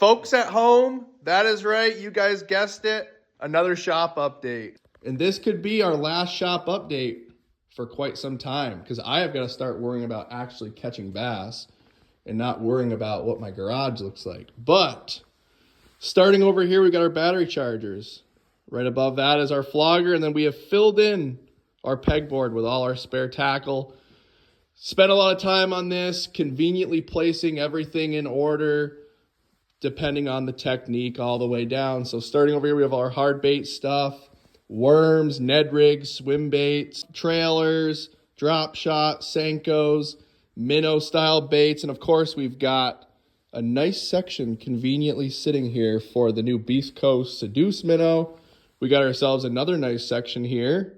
Folks at home, that is right. You guys guessed it. Another shop update. And this could be our last shop update for quite some time because I have got to start worrying about actually catching bass and not worrying about what my garage looks like. But starting over here, we got our battery chargers. Right above that is our flogger, and then we have filled in our pegboard with all our spare tackle. Spent a lot of time on this, conveniently placing everything in order, depending on the technique all the way down. So starting over here, we have our hard bait stuff, worms, Ned rigs, swim baits, trailers, drop shot, Senkos, minnow style baits. And of course, we've got a nice section conveniently sitting here for the new Beast Coast Seduce minnow. We got ourselves another nice section here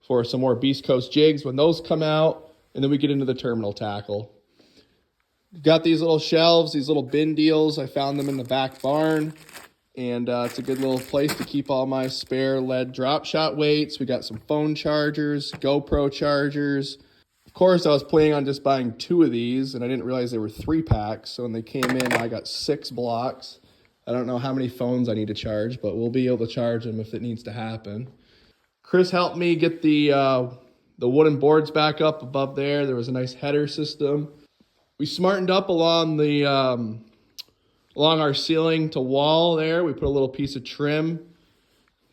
for some more Beast Coast jigs when those come out. And then we get into the terminal tackle. Got these little shelves, these little bin deals. I found them in the back barn. And it's a good little place to keep all my spare lead drop shot weights. We got some phone chargers, GoPro chargers. Of course, I was planning on just buying 2 of these, and I didn't realize they were 3-packs. So when they came in, I got 6 blocks. I don't know how many phones I need to charge, but we'll be able to charge them if it needs to happen. Chris helped me get the wooden boards back up above there. There was a nice header system. We smartened up along the along our ceiling to wall there. We put a little piece of trim,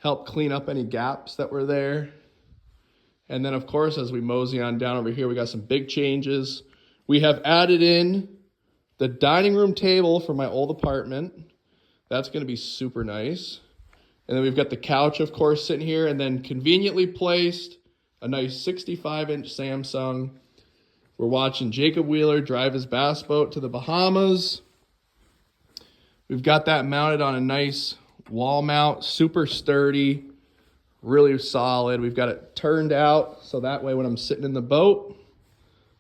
helped clean up any gaps that were there. And then, of course, as we mosey on down over here, we got some big changes. We have added in the dining room table for my old apartment. That's going to be super nice. And then we've got the couch, of course, sitting here, and then conveniently placed a nice 65-inch Samsung. We're watching Jacob Wheeler drive his bass boat to the Bahamas. We've got that mounted on a nice wall mount, super sturdy, really solid. We've got it turned out so that way when I'm sitting in the boat,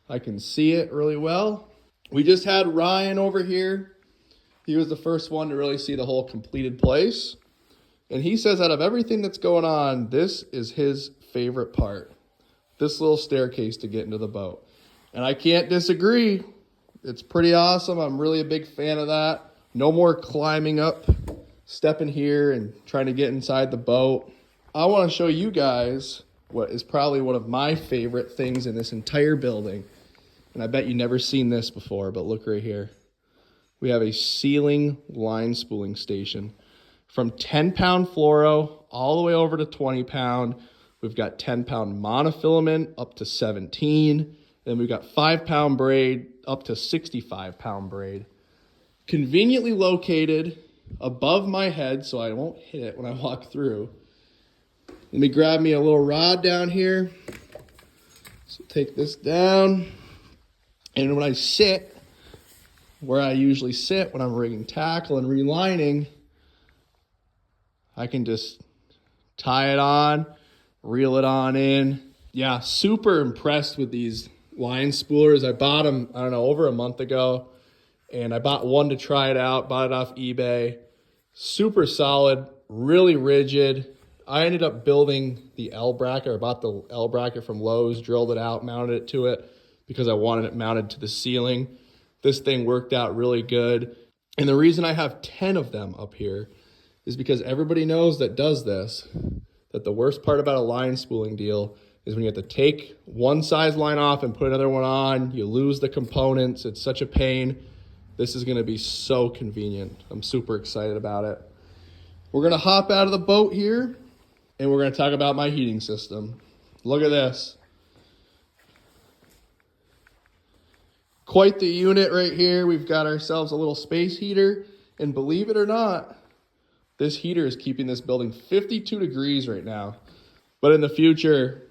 I can see it really well. We just had Ryan over here. He was the first one to really see the whole completed place. And he says out of everything that's going on, this is his favorite part. This little staircase to get into the boat. And I can't disagree. It's pretty awesome. I'm really a big fan of that. No more climbing up, stepping here and trying to get inside the boat. I want to show you guys what is probably one of my favorite things in this entire building. And I bet you've never seen this before, but look right here. We have a ceiling line spooling station. From 10-pound fluoro all the way over to 20-pound. We've got 10-pound monofilament up to 17. Then we've got 5-pound braid up to 65-pound braid. Conveniently located above my head so I won't hit it when I walk through. Let me grab me a little rod down here. So take this down. And when I sit, where I usually sit when I'm rigging tackle and relining, I can just tie it on, reel it on in. Yeah, super impressed with these line spoolers. I bought them, I don't know, over a month ago. And I bought one to try it out, bought it off eBay. Super solid, really rigid. I ended up building the L bracket. I bought the L bracket from Lowe's, drilled it out, mounted it to it because I wanted it mounted to the ceiling. This thing worked out really good. And the reason I have 10 of them up here is because everybody knows that does this, that the worst part about a line spooling deal is when you have to take one size line off and put another one on. You lose the components. It's such a pain. This is going to be so convenient. I'm super excited about it. We're going to hop out of the boat here, and we're going to talk about my heating system. Look at this. Quite the unit right here. We've got ourselves a little space heater, and believe it or not, this heater is keeping this building 52 degrees right now. But in the future,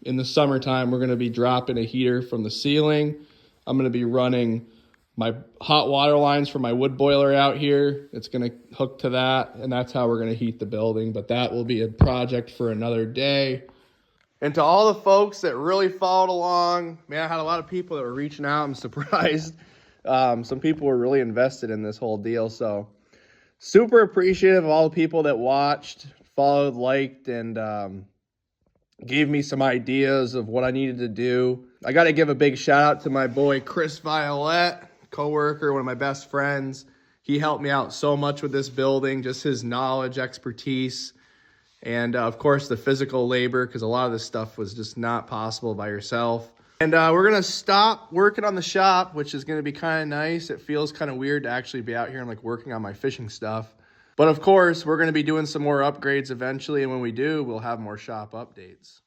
in the summertime, we're going to be dropping a heater from the ceiling. I'm going to be running my hot water lines for my wood boiler out here. It's going to hook to that, and that's how we're going to heat the building. But that will be a project for another day. And to all the folks that really followed along, man, I had a lot of people that were reaching out. I'm surprised. Some people were really invested in this whole deal. So super appreciative of all the people that watched, followed, liked, and gave me some ideas of what I needed to do. I got to give a big shout out to my boy, Chris Violet, coworker, one of my best friends. He helped me out so much with this building, just his knowledge, expertise, and of course the physical labor, because a lot of this stuff was just not possible by yourself. And we're going to stop working on the shop, which is going to be kind of nice. It feels kind of weird to actually be out here and like working on my fishing stuff. But of course, we're going to be doing some more upgrades eventually, and when we do, we'll have more shop updates.